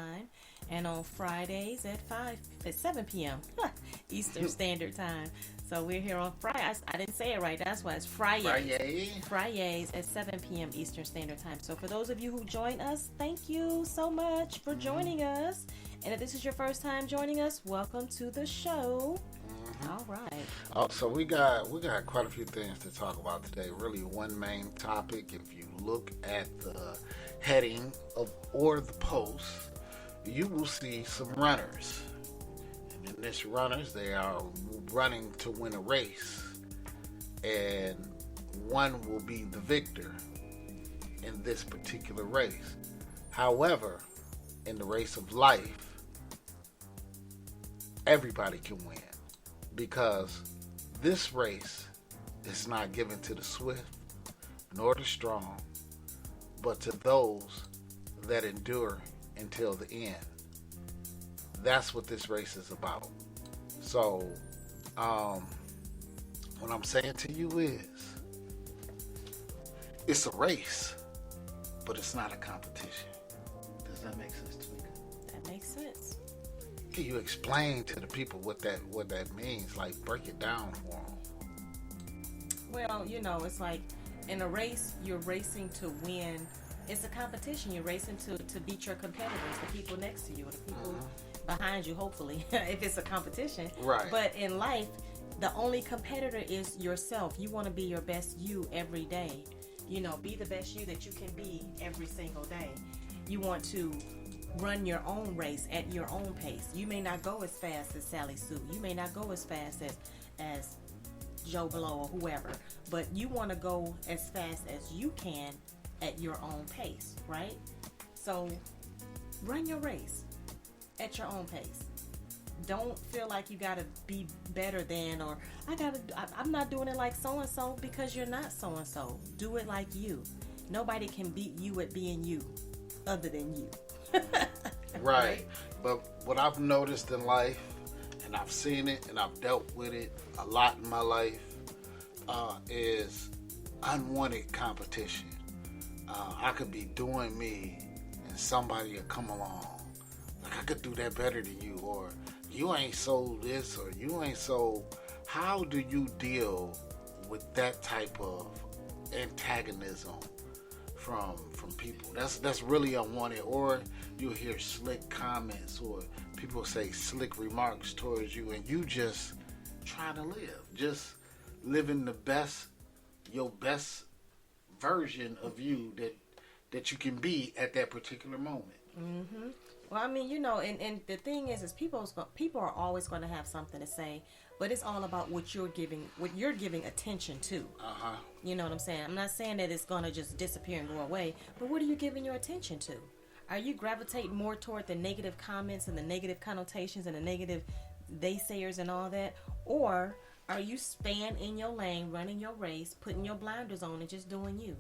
Time, and on Fridays at 7 p.m. Eastern Standard Time. So we're here on Friday. I didn't say it right. That's why it's Fridays. Fridays at 7 p.m. Eastern Standard Time. So for those of you who join us, thank you so much for joining us. And if this is your first time joining us, welcome to the show. All right. Oh, so we got quite a few things to talk about today. Really, one main topic. If you look at the heading or the post, you will see some runners. And in this runners, they are running to win a race, and one will be the victor in this particular race. However, in the race of life, everybody can win, because this race is not given to the swift nor the strong, but to those that endure until the end. That's what this race is about. So, what I'm saying to you is, it's a race, but it's not a competition. Does that make sense to you? That makes sense. Can you explain to the people what that means? Like, break it down for them. Well, it's like in a race, you're racing to win. It's a competition. You're racing to beat your competitors, the people next to you, or the people behind you, hopefully, if it's a competition. Right. But in life, the only competitor is yourself. You want to be your best you every day. Be the best you that you can be every single day. You want to run your own race at your own pace. You may not go as fast as Sally Sue. You may not go as fast as Joe Blow or whoever. But you want to go as fast as you can at your own pace, right? So run your race at your own pace. Don't feel like you gotta be better than, or I'm not doing it like so and so, because you're not so and so. Do it like you. Nobody can beat you at being you other than you. Right. But what I've noticed in life, and I've seen it and I've dealt with it a lot in my life, is unwanted competition. I could be doing me and somebody will come along. Like, I could do that better than you, or you ain't sold this, or you ain't sold. How do you deal with that type of antagonism from people? That's really unwanted. Or you hear slick comments, or people say slick remarks towards you, and you just trying to live, just living your best version of you that you can be at that particular moment. Mm-hmm. Well, I mean, and the thing is people are always going to have something to say, but it's all about what you're giving attention to. You know what I'm saying? I'm not saying that it's going to just disappear and go away, but what are you giving your attention to? Are you gravitating more toward the negative comments and the negative connotations and the negative naysayers and all that? Or are you staying in your lane, running your race, putting your blinders on and just doing you?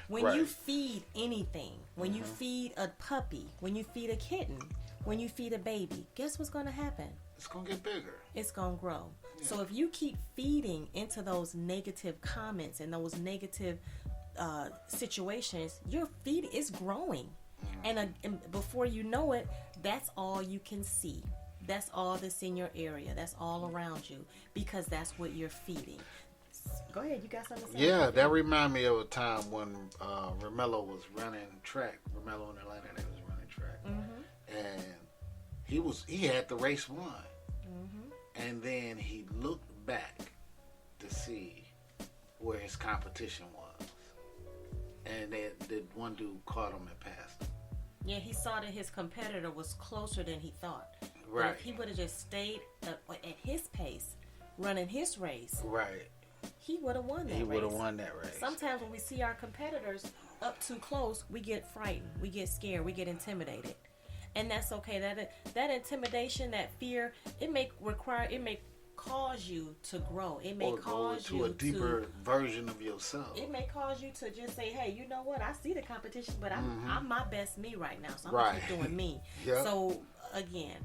When you feed anything, when you feed a puppy, when you feed a kitten, when you feed a baby, guess what's going to happen? It's going to get bigger. It's going to grow. Yeah. So if you keep feeding into those negative comments and those negative situations, your feed is growing. And before you know it, that's all you can see. That's all that's in your area. That's all around you, because that's what you're feeding. Go ahead, you got something to say? Yeah, that reminded me of a time when Romello was running track. Romello in Atlanta, they was running track. And he had the race won. And then he looked back to see where his competition was. And the one dude caught him and passed him. Yeah, he saw that his competitor was closer than he thought. Right. But if he would have just stayed at his pace, running his race, right, he would have won that race. He would have won that race. Sometimes when we see our competitors up too close, we get frightened, we get scared, we get intimidated. And that's okay. That intimidation, that fear, it may cause you to grow. It may cause you to a deeper version of yourself. It may cause you to just say, hey, you know what? I see the competition, but I'm my best me right now. So I'm going to keep doing me. Yep. So, again,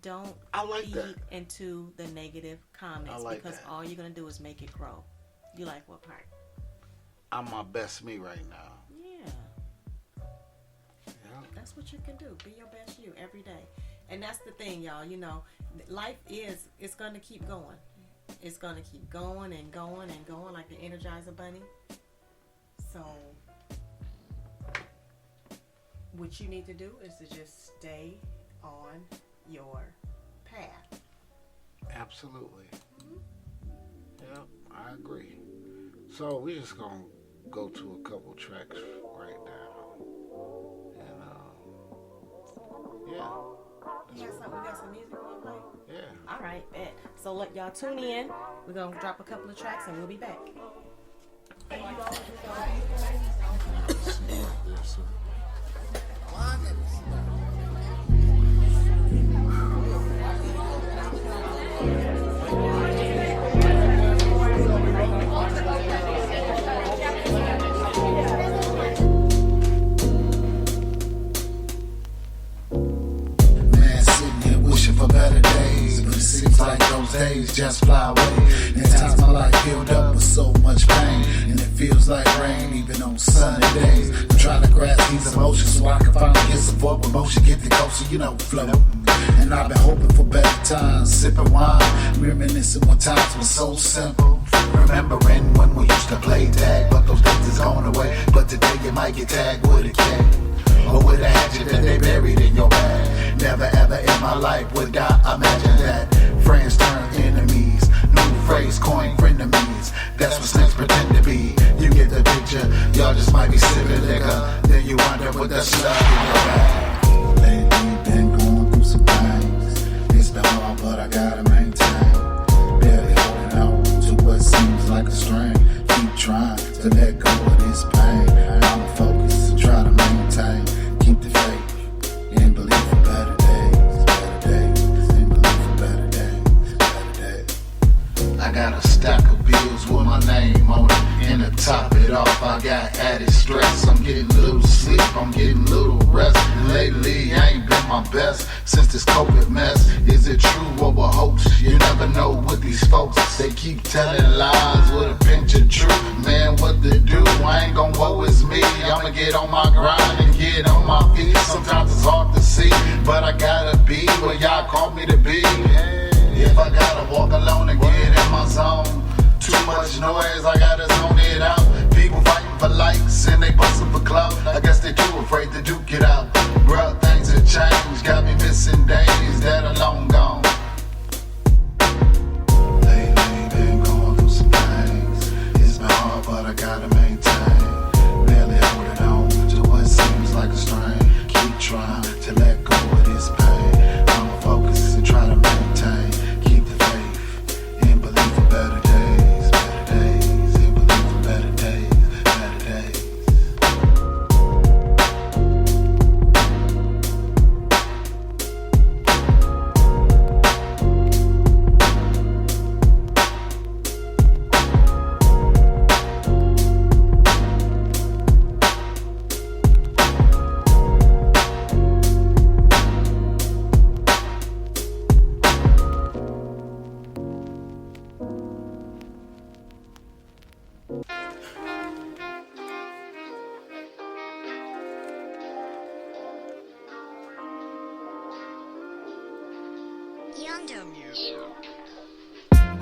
don't feed into the negative comments, because all you're going to do is make it grow. You like what part? I'm my best me right now. Yeah. Yeah. That's what you can do. Be your best you every day. And that's the thing, y'all. You know, life it's going to keep going. It's going to keep going and going and going like the Energizer Bunny. So what you need to do is to just stay on your path. Absolutely. Yep, I agree. So we're just going to go to a couple tracks right now. And, yeah. We got some music on play? Yeah. All right, bet. So let y'all tune in. We're going to drop a couple of tracks and we'll be back. For better days, but it seems like those days just fly away. And times my life filled up with so much pain, and it feels like rain even on sunny days. I'm trying to grasp these emotions so I can finally get some forward motion, get the coaster, flow. And I've been hoping for better times, sipping wine, reminiscing when times were so simple. Remembering when we used to play tag, but those days is gone away. But today you might get tagged with a cat, or with a hatchet that they buried in your bag. Never ever in my life would I imagine that friends turn enemies. New phrase coined frenemies. That's what snakes pretend to be. You get the picture. Y'all just might be sipping liquor. Then you wonder what that's love in your bag. Lately been going through some things. It's been hard, but I gotta maintain. Barely holding on to what seems like a strain. Keep trying to let go of this pain. I'ma focus and try to maintain. Keep the faith and believe for better days, and believe for better days. I got a stack of bills with my name on it, and to top it off, I got added stress. I'm getting little sleep, I'm getting little rest. And lately, I ain't been my best since this COVID mess. Is it true or a hoax? You never know with these folks. They keep telling lies with a pinch of truth. Man, what to do? I ain't gon' woe is me. I'ma get on my grind and get on my feet. Sometimes it's hard to see, but I gotta be where y'all called me to be. If I gotta walk alone and get in my zone, too much noise, I gotta zone it out. People fighting for likes and they bustin' for clout. I guess they too afraid to duke it out. Bruh, things have changed, got me missing days that are long gone. Lately been going through some things. It's been hard, but I gotta maintain. Barely holding on to what seems like a strain. Keep trying to let go of this pain. I'ma focus and try to maintain. Keep the faith and believe for better days, and believe for better days, better days.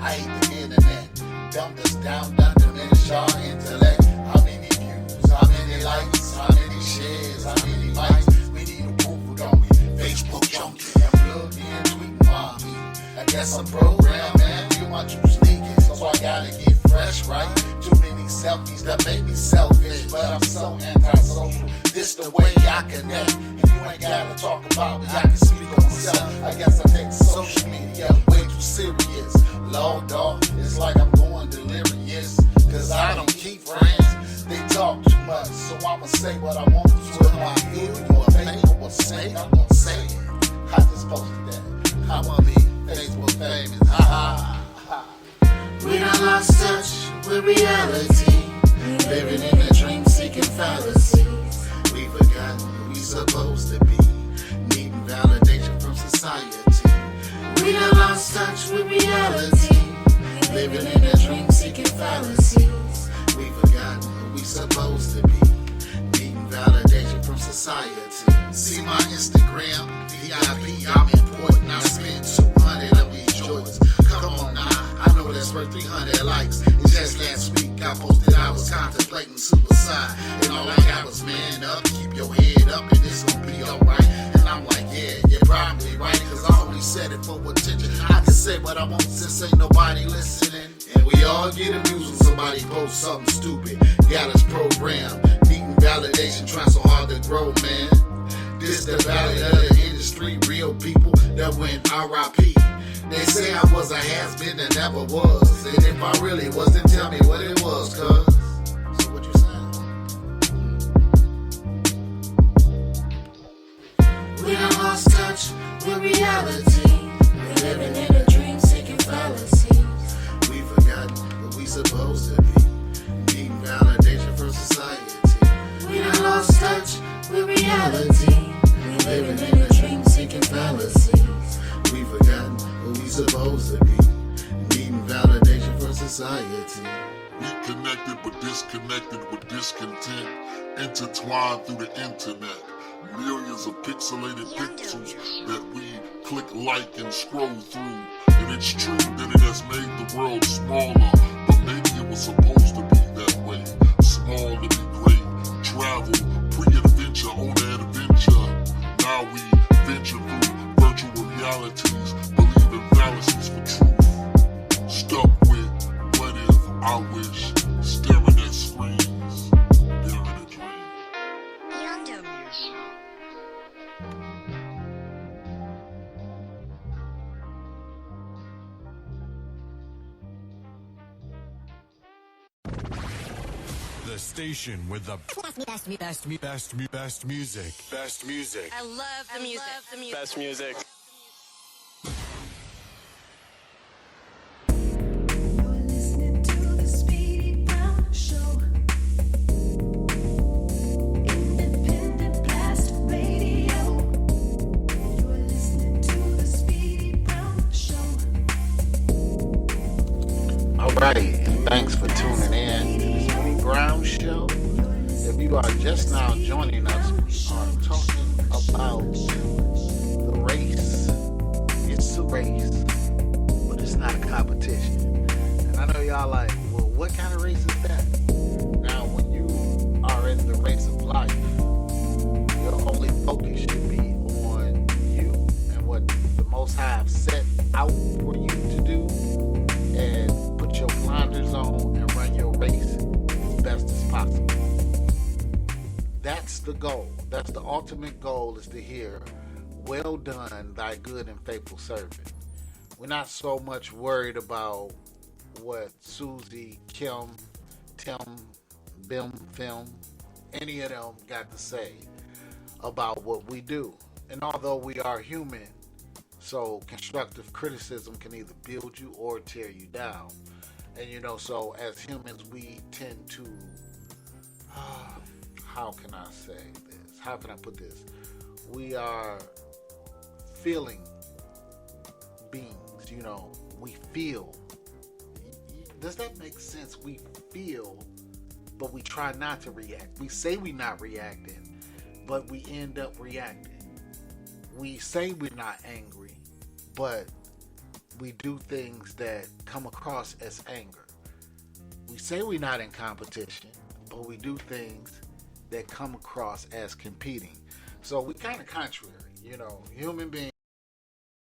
I hate the internet, dumbed us down, done diminish our intellect. How many views, how many likes, how many shares, how many likes? We need approval, don't we? Facebook junkie, I'm plugged in, tweeting mommy. I guess I'm programmed, man, feel my juice leaking, so I gotta get fresh, right? Too many selfies that make me selfish, but I'm so antisocial. This the way I connect, and you ain't gotta talk about me, I can speak on myself. I guess I take social media way too serious. Lord, dog, it's like I'm going delirious, cause I don't keep friends, they talk too much, so I'ma say what I want to. If I feel you a fake or a snake, I'm gonna say it. I just posted that, I wanna be Facebook famous, ha ha ha. We done lost touch with reality, living in a dream seeking fallacies. We forgot who we supposed to be, needing validation from society. We done lost touch with reality, living in a dream seeking fallacies. We forgot who we supposed to be, needing validation from society. See my Instagram, VIP, I'm important. I spent 200 of these joints. Come on now, I know that's worth 300 likes. And just last week I posted I was contemplating suicide. And all I got was man up, keep your head up, and it's gonna be alright. And I'm like, yeah, you're probably right, cause I only said it for attention. I can say what I want since ain't nobody listening. And we all get amused when somebody posts something stupid. Got us programmed, needing validation, trying so hard to grow, man. This the valley of the industry, real people that went RIP. They say I was a has-been and never was. And if I really was, then tell me what it was, cuz. So what you saying? We done lost touch with reality. We living in a dream, seeking fallacies. We forgotten what we supposed to be. Needing validation from society. We done lost touch with reality. We living in a dream, seeking fallacies. We forgotten what we supposed to be. Needing validation from society. We connected but disconnected with discontent, intertwined through the internet. Millions of pixelated pixels that we click, like, and scroll through. And it's true that it has made the world smaller, but maybe it was supposed to be that way. Small to be great. Travel, pre-adventure, on an adventure. Now we venture through virtual realities, believe in fallacies for truth. Stuck with what if, I wish, staring at screens, daring a dream. The station with the best music. Best music. I love the music. Best music. You're listening to the Speedy Brown Show. Independent Blast Radio. You're listening to the Speedy Brown Show. All right, and thanks for tuning in to the Speedy Brown Show. If you are just now joining us, we are talking about the race. It's a race, but it's not a competition. And I know y'all like, well, what kind of race is that? Now, when you are in the race of life, your only focus should be on you and what the Most High have set out for you to do, and put your blinders on and run your race as best as possible. That's the goal. That's the ultimate goal, is to hear, well done, thy good and faithful servant. We're not so much worried about what Susie, Kim, Tim, Bim, Film, any of them got to say about what we do. And although we are human, so constructive criticism can either build you or tear you down. And so as humans, we tend to, how can I say this? How can I put this? We are feeling beings, we feel. Does that make sense? We feel, but we try not to react. We say we're not reacting, but we end up reacting. We say we're not angry, but we do things that come across as anger. We say we're not in competition, but we do things that come across as competing. So we kind of contrary, human beings